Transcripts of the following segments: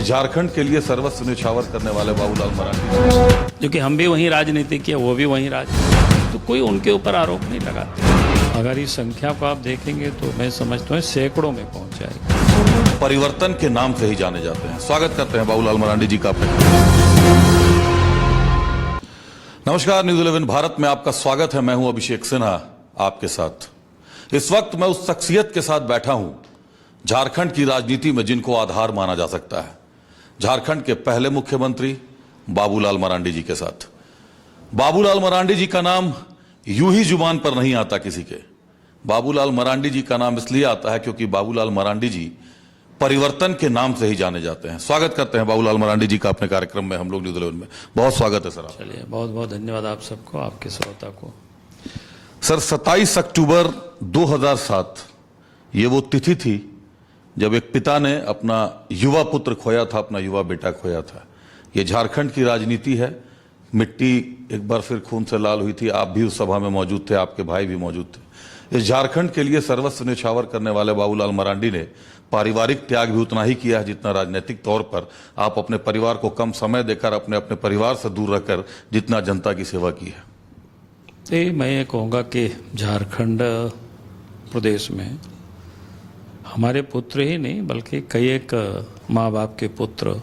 झारखंड के लिए सर्वस्व न्यौछावर करने वाले बाबूलाल मरांडी, जो कि हम भी वहीं राजनीति किया, वो भी वहीं राजनीति, तो कोई उनके ऊपर आरोप नहीं लगाते। अगर इस संख्या को आप देखेंगे तो मैं समझता हूँ सैकड़ों में पहुंच जाएगी। परिवर्तन के नाम से ही जाने जाते हैं। स्वागत करते हैं बाबूलाल मरांडी जी का अपने। नमस्कार, न्यूज़ 11 भारत में आपका स्वागत है। मैं हूं अभिषेक सिन्हा आपके साथ। इस वक्त मैं उस शख्सियत के साथ बैठा हूं झारखंड की राजनीति में जिनको आधार माना जा सकता है, झारखंड के पहले मुख्यमंत्री बाबूलाल मरांडी जी के साथ। बाबूलाल मरांडी जी का नाम यूं ही जुबान पर नहीं आता किसी के। बाबूलाल मरांडी जी का नाम इसलिए आता है क्योंकि बाबूलाल मरांडी जी परिवर्तन के नाम से ही जाने जाते हैं। स्वागत करते हैं बाबूलाल मरांडी जी का अपने कार्यक्रम में हम लोग न्यूज़ 11 में। बहुत स्वागत है सर। चलिए, बहुत बहुत धन्यवाद आप सबको, आपके श्रोता को। सर, 27 अक्टूबर 2007 ये वो तिथि थी जब एक पिता ने अपना युवा पुत्र खोया था, अपना युवा बेटा खोया था। ये झारखंड की राजनीति है। मिट्टी एक बार फिर खून से लाल हुई थी। आप भी उस सभा में मौजूद थे, आपके भाई भी मौजूद थे। इस झारखंड के लिए सर्वस्व न्यौछावर करने वाले बाबूलाल मरांडी ने पारिवारिक त्याग भी उतना ही किया है जितना राजनीतिक तौर पर आप अपने परिवार को कम समय देकर अपने परिवार से दूर रखकर जितना जनता की सेवा की है। मैं ये कहूँगा कि झारखंड प्रदेश में हमारे पुत्र ही नहीं बल्कि कई एक माँ बाप के पुत्र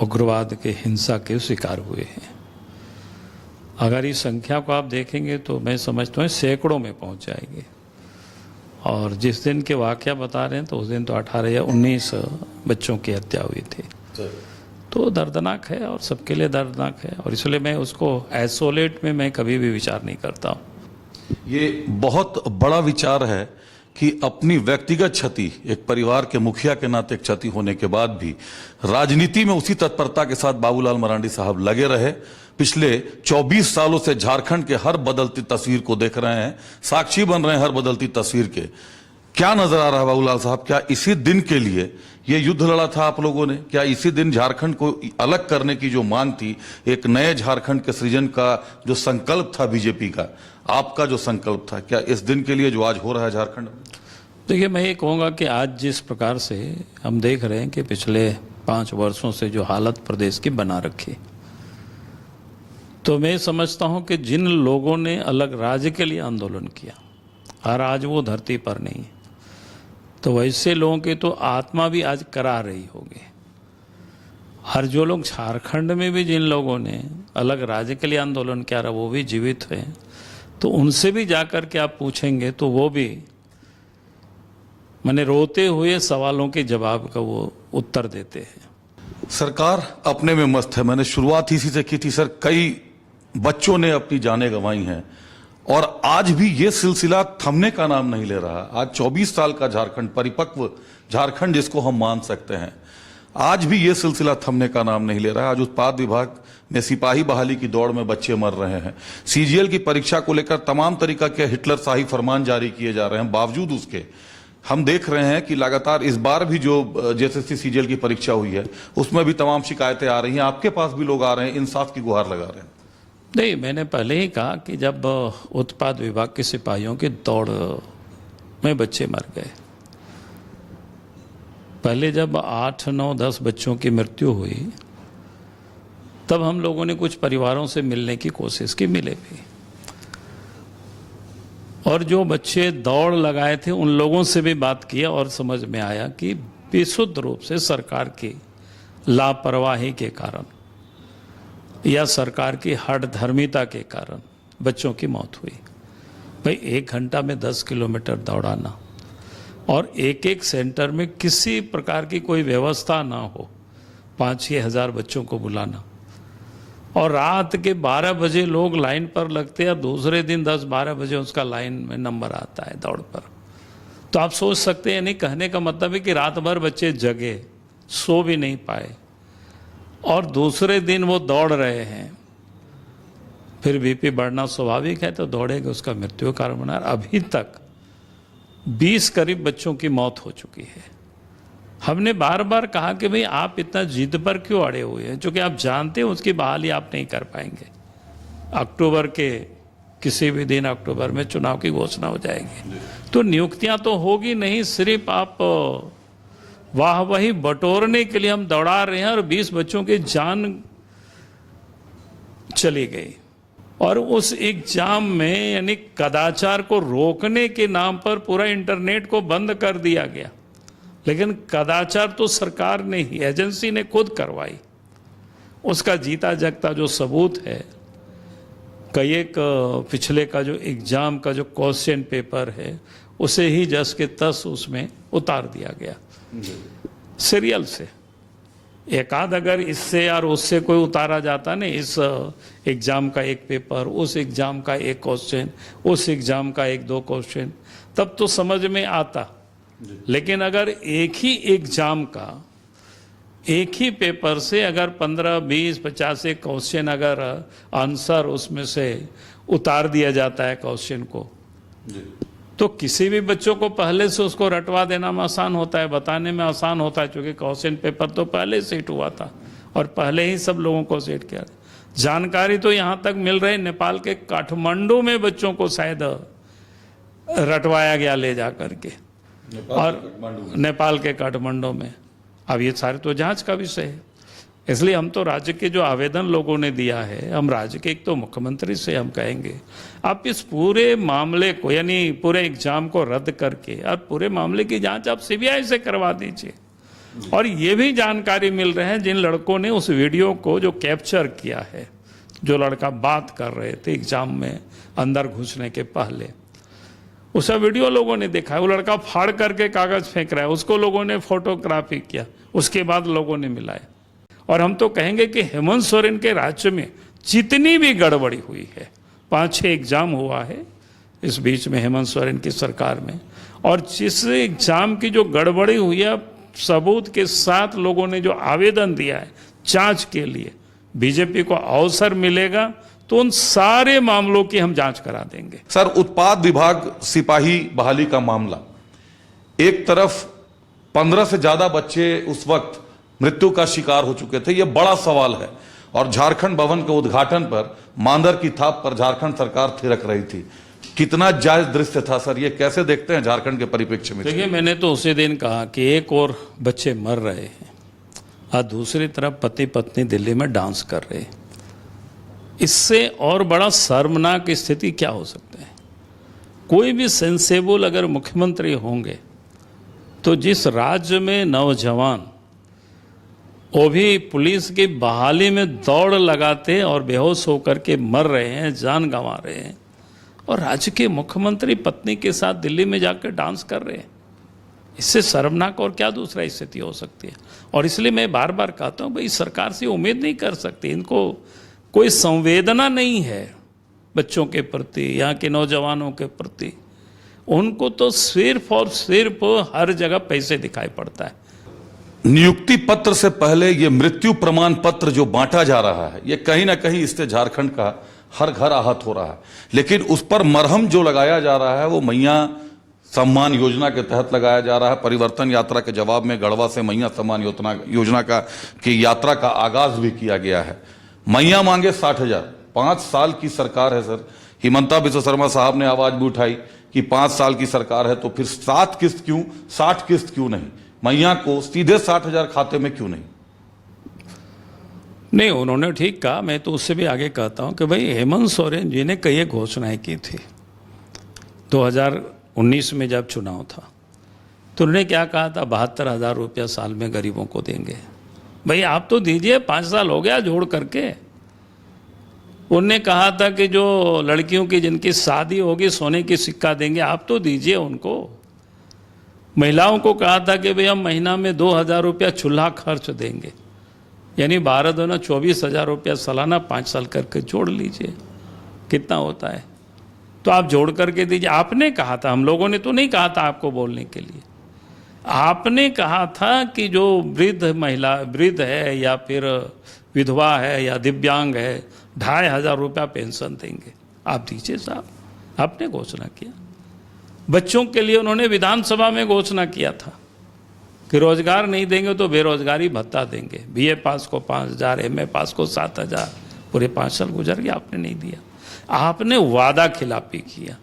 उग्रवाद के हिंसा के शिकार हुए हैं। अगर इस संख्या को आप देखेंगे तो मैं समझता हूँ सैकड़ों में पहुँच जाएगी। और जिस दिन के वाकया बता रहे हैं तो उस दिन तो 18 या 19 बच्चों की हत्या हुई थी। तो दर्दनाक है और सबके लिए दर्दनाक है, और इसलिए मैं उसको आइसोलेट में मैं कभी भी विचार नहीं करता हूँ। ये बहुत बड़ा विचार है कि अपनी व्यक्तिगत क्षति, एक परिवार के मुखिया के नाते क्षति होने के बाद भी राजनीति में उसी तत्परता के साथ बाबूलाल मरांडी साहब लगे रहे। पिछले 24 सालों से झारखंड के हर बदलती तस्वीर को देख रहे हैं, साक्षी बन रहे हैं हर बदलती तस्वीर के। क्या नजर आ रहा है बाबूलाल साहब? क्या इसी दिन के लिए ये युद्ध लड़ा था आप लोगों ने? क्या इसी दिन झारखंड को अलग करने की जो मांग थी, एक नए झारखंड के सृजन का जो संकल्प था बीजेपी का, आपका जो संकल्प था, क्या इस दिन के लिए जो आज हो रहा है झारखंड में? देखिए, मैं ये कहूँगा कि आज जिस प्रकार से हम देख रहे हैं कि पिछले 5 वर्षों से जो हालत प्रदेश की बना रखी, तो मैं समझता हूँ कि जिन लोगों ने अलग राज्य के लिए आंदोलन किया और आज वो धरती पर नहीं है, तो वैसे लोगों की तो आत्मा भी आज करा रही होगी। हर जो लोग झारखंड में भी जिन लोगों ने अलग राज्य के लिए आंदोलन किया रहा वो भी जीवित हैं, तो उनसे भी जाकर के आप पूछेंगे तो वो भी मैंने रोते हुए सवालों के जवाब का वो उत्तर देते हैं। सरकार अपने में मस्त है। मैंने शुरुआत इसी से की थी सर। कई बच्चों ने अपनी जानें गंवाई हैं और आज भी ये सिलसिला थमने का नाम नहीं ले रहा। आज 24 साल का झारखंड, परिपक्व झारखंड जिसको हम मान सकते हैं, आज भी ये सिलसिला थमने का नाम नहीं ले रहा। आज उत्पाद विभाग में सिपाही बहाली की दौड़ में बच्चे मर रहे हैं। सीजीएल की परीक्षा को लेकर तमाम तरीका के हिटलर शाही फरमान जारी किए जा रहे हैं। बावजूद उसके हम देख रहे हैं कि लगातार इस बार भी जो जेएसएससी सीजीएल की परीक्षा हुई है उसमें भी तमाम शिकायतें आ रही हैं। आपके पास भी लोग आ रहे हैं, इंसाफ की गुहार लगा रहे हैं। नहीं, मैंने पहले ही कहा कि जब उत्पाद विभाग के सिपाहियों की दौड़ में बच्चे मर गए, पहले जब 8, 9, 10 बच्चों की मृत्यु हुई तब हम लोगों ने कुछ परिवारों से मिलने की कोशिश की, मिले भी, और जो बच्चे दौड़ लगाए थे उन लोगों से भी बात किया और समझ में आया कि बेसुध रूप से सरकार की लापरवाही के कारण या सरकार की हठधर्मिता के कारण बच्चों की मौत हुई। भाई, 1 घंटा में 10 किलोमीटर दौड़ाना और एक सेंटर में किसी प्रकार की कोई व्यवस्था ना हो, 5-6 हज़ार बच्चों को बुलाना, और रात के 12 बजे लोग लाइन पर लगते हैं, दूसरे दिन 10-12 बजे उसका लाइन में नंबर आता है दौड़ पर। तो आप सोच सकते हैं, नहीं, कहने का मतलब है कि रात भर बच्चे जगे, सो भी नहीं पाए और दूसरे दिन वो दौड़ रहे हैं। फिर बीपी बढ़ना स्वाभाविक है, तो दौड़ेगा, उसका मृत्यु का कारण बना। अभी तक 20 करीब बच्चों की मौत हो चुकी है। हमने बार बार कहा कि भाई आप इतना जिद पर क्यों अड़े हुए हैं, जो कि आप जानते हैं उसकी बहाली आप नहीं कर पाएंगे। अक्टूबर के किसी भी दिन अक्टूबर में चुनाव की घोषणा हो जाएगी, तो नियुक्तियां तो होगी नहीं, सिर्फ आप वाह वही बटोरने के लिए हम दौड़ा रहे हैं और 20 बच्चों की जान चली गई। और उस एग्जाम में यानी कदाचार को रोकने के नाम पर पूरा इंटरनेट को बंद कर दिया गया, लेकिन कदाचार तो सरकार ने ही, एजेंसी ने खुद करवाई। उसका जीता जगता जो सबूत है, कई एक पिछले का जो एग्जाम का जो क्वेश्चन पेपर है उसे ही जस के तस उसमें उतार दिया गया सीरियल से। एकाध अगर इससे और उससे कोई उतारा जाता नहीं, इस एग्जाम का एक पेपर, उस एग्जाम का एक क्वेश्चन, उस एग्जाम का एक दो क्वेश्चन, तब तो समझ में आता। लेकिन अगर एक ही एग्जाम का एक ही पेपर से अगर 15, 20, 50 एक क्वेश्चन अगर आंसर उसमें से उतार दिया जाता है क्वेश्चन को, तो किसी भी बच्चों को पहले से उसको रटवा देना में आसान होता है, बताने में आसान होता है, क्योंकि क्वेश्चन पेपर तो पहले सेट हुआ था और पहले ही सब लोगों को सेट किया। जानकारी तो यहाँ तक मिल रही, नेपाल के काठमांडू में बच्चों को शायद रटवाया गया ले जा करके, और नेपाल के काठमांडू में। अब ये सारे तो जांच का विषय है, इसलिए हम तो राज्य के जो आवेदन लोगों ने दिया है, हम राज्य के एक तो मुख्यमंत्री से हम कहेंगे आप इस पूरे मामले को, यानी पूरे एग्जाम को रद्द करके और पूरे मामले की जांच आप सीबीआई से करवा दीजिए। और ये भी जानकारी मिल रहे हैं जिन लड़कों ने उस वीडियो को जो कैप्चर किया है, जो लड़का बात कर रहे थे एग्जाम में अंदर घुसने के पहले, उसका वीडियो लोगों ने देखा है। वो लड़का फाड़ करके कागज फेंक रहा है, उसको लोगों ने फोटोग्राफी किया, उसके बाद लोगों ने मिलाया। और हम तो कहेंगे कि हेमंत सोरेन के राज्य में जितनी भी गड़बड़ी हुई है, 5-6 एग्जाम हुआ है इस बीच में हेमंत सोरेन की सरकार में, और जिस एग्जाम की जो गड़बड़ी हुई है, सबूत के साथ लोगों ने जो आवेदन दिया है जांच के लिए, बीजेपी को अवसर मिलेगा तो उन सारे मामलों की हम जांच करा देंगे। सर, उत्पाद विभाग सिपाही बहाली का मामला, एक तरफ 15 से ज्यादा बच्चे उस वक्त मृत्यु का शिकार हो चुके थे, यह बड़ा सवाल है। और झारखंड भवन के उद्घाटन पर मांदर की थाप पर झारखंड सरकार थिरक रही थी। कितना जायज दृश्य था सर, ये कैसे देखते हैं झारखंड के परिप्रेक्ष्य में? देखिए, मैंने तो उसी दिन कहा कि एक और बच्चे मर रहे हैं और दूसरी तरफ पति पत्नी दिल्ली में डांस कर रहे हैं। इससे और बड़ा शर्मनाक स्थिति क्या हो सकता है? कोई भी सेंसेबल अगर मुख्यमंत्री होंगे तो जिस राज्य में नौजवान, वो भी पुलिस की बहाली में दौड़ लगाते और बेहोश होकर के मर रहे हैं, जान गंवा रहे हैं, और राज्य के मुख्यमंत्री पत्नी के साथ दिल्ली में जाकर डांस कर रहे हैं, इससे शर्मनाक और क्या दूसरा स्थिति हो सकती है? और इसलिए मैं बार बार कहता हूँ, भाई सरकार से उम्मीद नहीं कर सकती, इनको कोई संवेदना नहीं है बच्चों के प्रति, यहाँ के नौजवानों के प्रति। उनको तो सिर्फ और सिर्फ हर जगह पैसे दिखाई पड़ता है। नियुक्ति पत्र से पहले ये मृत्यु प्रमाण पत्र जो बांटा जा रहा है, ये कहीं ना कहीं इससे झारखंड का हर घर आहत हो रहा है। लेकिन उस पर मरहम जो लगाया जा रहा है वो मैया सम्मान योजना के तहत लगाया जा रहा है। परिवर्तन यात्रा के जवाब में गढ़वा से मैया सम्मान योजना की यात्रा का आगाज भी किया गया है। मैया मांगे 60,000, 5 साल की सरकार है सर। हिमंता बिस्वा शर्मा साहब ने आवाज भी उठाई कि 5 साल की सरकार है तो फिर 7 किस्त क्यों, 60 किस्त क्यों नहीं? मैया को सीधे 60,000 खाते में क्यों नहीं? नहीं, उन्होंने ठीक कहा। मैं तो उससे भी आगे कहता हूं कि भाई हेमंत सोरेन जी ने कई घोषणाएं की थी। 2019 में जब चुनाव था तो उन्होंने क्या कहा था? 72,000 रुपया साल में गरीबों को देंगे। भाई आप तो दीजिए, 5 साल हो गया जोड़ करके। उनने कहा था कि जो लड़कियों की जिनकी शादी होगी सोने की सिक्का देंगे, आप तो दीजिए उनको। महिलाओं को कहा था कि भाई हम महीना में 2,000 रुपया चूल्हा खर्च देंगे, यानी 12 24,000 रुपया सालाना 5 साल करके जोड़ लीजिए, कितना होता है? तो आप जोड़ करके दीजिए। आपने कहा था, हम लोगों ने तो नहीं कहा था आपको बोलने के लिए। आपने कहा था कि जो वृद्ध महिला, वृद्ध है या फिर विधवा है या दिव्यांग है, 2,500 रुपया पेंशन देंगे। आप दीजिए साहब, आपने घोषणा किया। बच्चों के लिए उन्होंने विधानसभा में घोषणा किया था कि रोजगार नहीं देंगे तो बेरोजगारी भत्ता देंगे। BA पास को 5,000, MA पास को 7,000। पूरे 5 साल गुजर गए, आपने नहीं दिया। आपने वादा खिलाफी किया।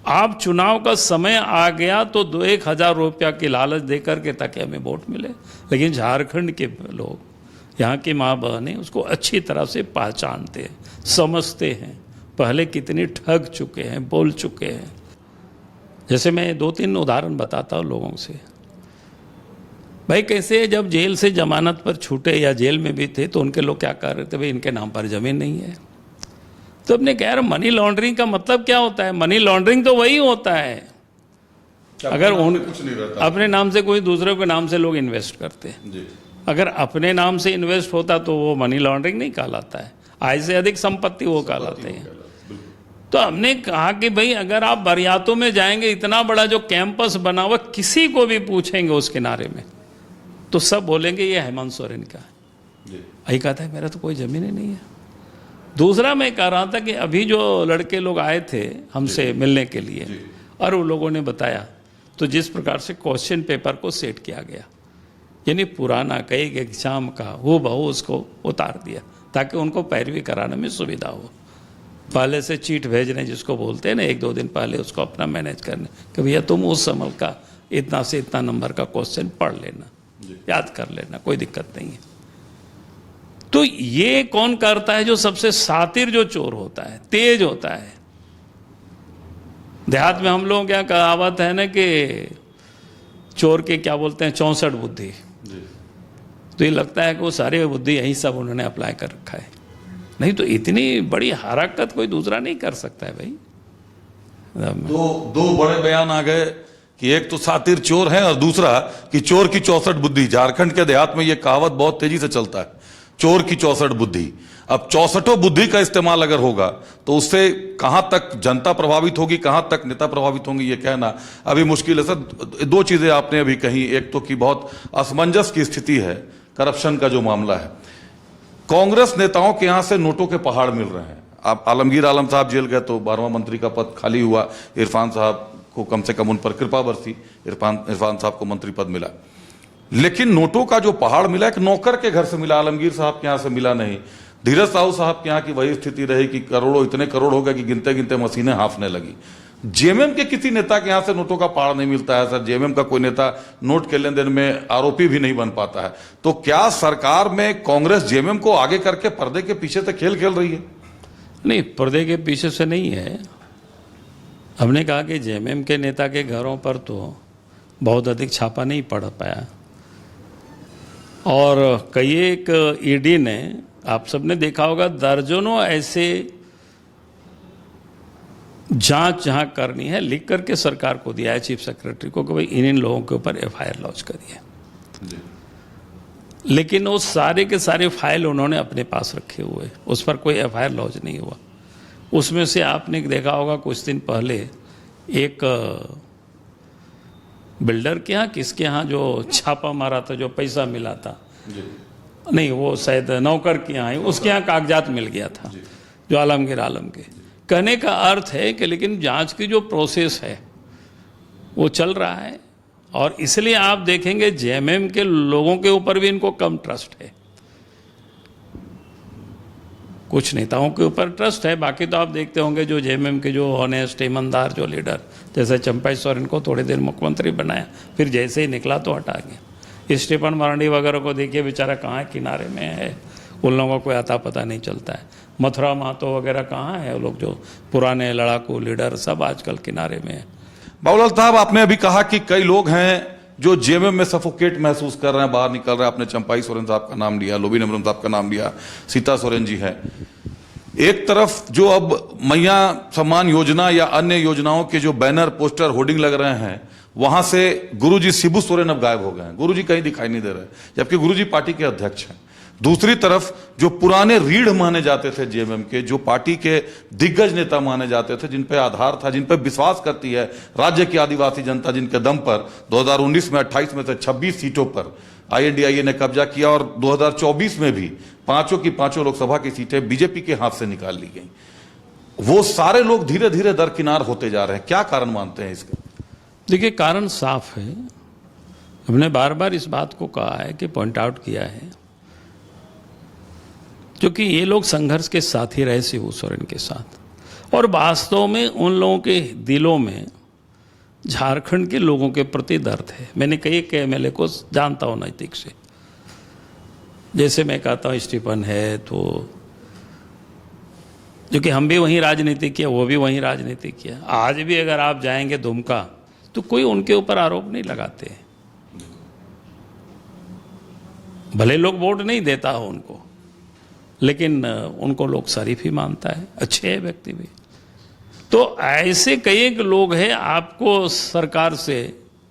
आप चुनाव का समय आ गया तो 1,000 रुपया की लालच देकर के ताकि हमें वोट मिले। लेकिन झारखंड के लोग, यहाँ की माँ बहनें उसको अच्छी तरह से पहचानते हैं, समझते हैं, पहले कितनी ठग चुके हैं, बोल चुके हैं। जैसे मैं 2-3 उदाहरण बताता हूँ लोगों से। भाई कैसे जब जेल से जमानत पर छूटे या जेल में भी थे तो उनके लोग क्या कर रहे थे, भाई इनके नाम पर जमीन नहीं है। तो अपने कह रहे मनी लॉन्ड्रिंग का मतलब क्या होता है? मनी लॉन्ड्रिंग तो वही होता है अगर उन अपने नाम से कोई दूसरे के नाम से लोग इन्वेस्ट करते हैं। जी। अगर अपने नाम से इन्वेस्ट होता तो वो मनी लॉन्ड्रिंग नहीं कहलाता है, आय से अधिक संपत्ति वो कहलाते हैं। तो हमने कहा कि भाई अगर आप बरियातों में जाएंगे, इतना बड़ा जो कैंपस बना हुआ, किसी को भी पूछेंगे उस किनारे में तो सब बोलेंगे ये हेमंत सोरेन का है। यही कहता है मेरा तो कोई जमीन ही नहीं है। दूसरा मैं कह रहा था कि अभी जो लड़के लोग आए थे हमसे मिलने के लिए और उन लोगों ने बताया तो जिस प्रकार से क्वेश्चन पेपर को सेट किया गया, यानी पुराना कई एग्जाम का वो बहु उसको उतार दिया ताकि उनको पैरवी कराने में सुविधा हो। पहले से चीट भेजने जिसको बोलते हैं ना, 1-2 दिन पहले उसको अपना मैनेज करने कि भैया तुम उस समल का इतना से इतना नंबर का क्वेश्चन पढ़ लेना, याद कर लेना, कोई दिक्कत नहीं है। तो ये कौन करता है? जो सबसे शातिर जो चोर होता है, तेज होता है। देहात में हम लोग क्या कहावत है ना कि चोर के क्या बोलते हैं, 64 बुद्धि। तो ये लगता है कि वो सारी बुद्धि यही सब उन्होंने अप्लाई कर रखा है। नहीं तो इतनी बड़ी हरकत कोई दूसरा नहीं कर सकता है भाई। दो बड़े बयान आ गए कि एक तो शातिर चोर है और दूसरा कि चोर की 64 बुद्धि। झारखंड के देहात में यह कहावत बहुत तेजी से चलता है, चोर की 64 बुद्धि। अब 64 बुद्धि का इस्तेमाल अगर होगा तो उससे कहां तक जनता प्रभावित होगी, कहां तक नेता प्रभावित होंगे, ये कहना अभी मुश्किल है। सर 2 चीजें आपने अभी कही, एक तो कि बहुत असमंजस की स्थिति है, करप्शन का जो मामला है। कांग्रेस नेताओं के यहां से नोटों के पहाड़ मिल रहे हैं। आप आलमगीर आलम साहब जेल गए तो 12वां मंत्री का पद खाली हुआ, इरफान साहब को कम से कम उन पर कृपा बरसी, इरफान साहब को मंत्री पद मिला। लेकिन नोटों का जो पहाड़ मिला एक नौकर के घर से मिला, आलमगीर साहब के यहां से मिला नहीं। धीरज साहू साहब के यहां की वही स्थिति रही कि करोड़ों, इतने करोड़ हो गए कि गिनते गिनते मशीनें हाफने लगी। जेएमएम के किसी नेता के यहां से नोटों का पहाड़ नहीं मिलता है सर। जेएमएम का कोई नेता नोट के लेन देन में आरोपी भी नहीं बन पाता है। तो क्या सरकार में कांग्रेस जेएमएम को आगे करके पर्दे के पीछे से खेल खेल रही है? नहीं, पर्दे के पीछे से नहीं है। हमने कहा कि जेएमएम के नेता के घरों पर तो बहुत अधिक छापा नहीं पड़ पाया और कई एक ईडी ने, आप सबने देखा होगा, दर्जनों ऐसे जांच जहां करनी है लिख करके सरकार को दिया है, चीफ सेक्रेटरी को, कि भाई इन लोगों के ऊपर एफआईआर लॉन्च करिए। लेकिन वो सारे के सारे फाइल उन्होंने अपने पास रखे हुए, उस पर कोई एफआईआर लॉन्च नहीं हुआ। उसमें से आपने देखा होगा कुछ दिन पहले एक बिल्डर के यहाँ, किसके यहाँ जो छापा मारा था, जो पैसा मिला था, नहीं वो शायद नौकर के यहाँ, उसके यहाँ कागजात मिल गया था, जो आलमगीर आलम के। कहने का अर्थ है कि लेकिन जांच की जो प्रोसेस है वो चल रहा है और इसलिए आप देखेंगे जेएमएम के लोगों के ऊपर भी इनको कम ट्रस्ट है। कुछ नेताओं के ऊपर ट्रस्ट है, बाकी तो आप देखते होंगे जो जेएमएम के जो ऑनेस्ट ईमानदार जो लीडर, जैसे चंपाई सोरेन को थोड़ी देर मुख्यमंत्री बनाया, फिर जैसे ही निकला तो हटा गया। स्टीफन मरांडी वगैरह को देखिए, बेचारा कहाँ किनारे में है, उन लोगों को कोई आता पता नहीं चलता है। मथुरा महतो वगैरह कहाँ है, वो लोग जो पुराने लड़ाकू लीडर, सब आजकल किनारे में है। बाबूलाल साहब, आपने अभी कहा कि कई लोग हैं जो जेएमएम में सफोकेट महसूस कर रहे हैं, बाहर निकल रहे हैं। आपने चंपाई सोरेन साहब का नाम लिया, लोबी नमरम साहब का नाम लिया, सीता सोरेन जी हैं। एक तरफ जो अब मैया सम्मान योजना या अन्य योजनाओं के जो बैनर, पोस्टर, होर्डिंग लग रहे हैं, वहां से गुरुजी शिबू सोरेन अब गायब हो गए हैं। गुरुजी कहीं दिखाई नहीं दे रहे, जबकि गुरुजी पार्टी के अध्यक्ष हैं। दूसरी तरफ जो पुराने रीढ़ माने जाते थे जेएमएम के, जो पार्टी के दिग्गज नेता माने जाते थे, जिन पे आधार था, जिन पे विश्वास करती है राज्य की आदिवासी जनता, जिनके दम पर 2019 में 28 में से 26 सीटों पर आईएनडीआईए ने कब्जा किया और 2024 में भी 5 की 5 लोकसभा की सीटें बीजेपी के हाथ से निकाल ली गई। वो सारे लोग धीरे धीरे दरकिनार होते जा रहे हैं। क्या कारण मानते हैं इसका? देखिए, कारण साफ है। हमने बार बार इस बात को कहा है कि पॉइंट आउट किया है, क्योंकि ये लोग संघर्ष के साथ ही रहे शिबू सोरेन के साथ, और वास्तव में उन लोगों के दिलों में झारखंड के लोगों के प्रति दर्द है। मैंने कई एमएलए को जानता हूं नैतिक से, जैसे मैं कहता हूं स्टीफन है, तो जो कि हम भी वहीं राजनीति किया, वो भी वहीं राजनीति किया। आज भी अगर आप जाएंगे दुमका तो कोई उनके ऊपर आरोप नहीं लगाते, भले लोग वोट नहीं देता हो उनको, लेकिन उनको लोग शरीफ ही मानता है, अच्छे है व्यक्ति भी। तो ऐसे कई एक लोग हैं, आपको सरकार से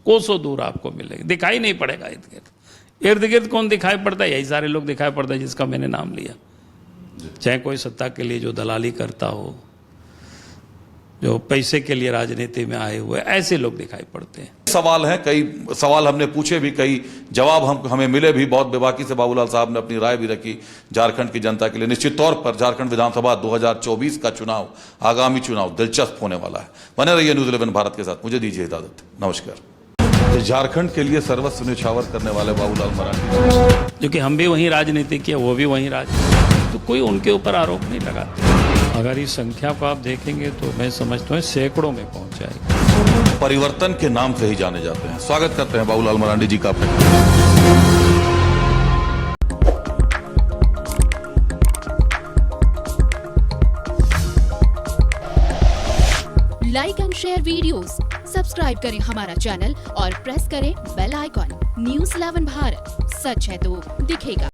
कोसों दूर आपको मिलेगा, दिखाई नहीं पड़ेगा इर्द गिर्द कौन दिखाई पड़ता है? यही सारे लोग दिखाई पड़ता है जिसका मैंने नाम लिया। चाहे कोई सत्ता के लिए जो दलाली करता हो, जो पैसे के लिए राजनीति में आए हुए, ऐसे लोग दिखाई पड़ते हैं। सवाल हैं, कई सवाल हमने पूछे भी, कई जवाब हमें मिले भी। बहुत बेबाकी से बाबूलाल साहब ने अपनी राय भी रखी झारखंड की जनता के लिए। निश्चित तौर पर झारखंड विधानसभा 2024 का चुनाव, आगामी चुनाव दिलचस्प होने वाला है। बने रहिए न्यूज़ 11 भारत के साथ। मुझे दीजिए इजाजत, नमस्कार। झारखंड के लिए सर्वस्व न्यौछावर करने वाले बाबूलाल मरांडी, जो कि हम भी वहीं राजनीति किया, वो भी वहीं राजनीति, तो कोई उनके ऊपर आरोप नहीं लगाते। अगर इस संख्या को आप देखेंगे तो मैं समझता हूँ सैकड़ों में पहुंच जाएगी। परिवर्तन के नाम से ही जाने जाते हैं। स्वागत करते हैं बाबूलाल मरांडी जी का। Like and share videos, subscribe करें हमारा चैनल और प्रेस करें बेल आइकॉन। न्यूज़ 11 भारत, सच है तो दिखेगा।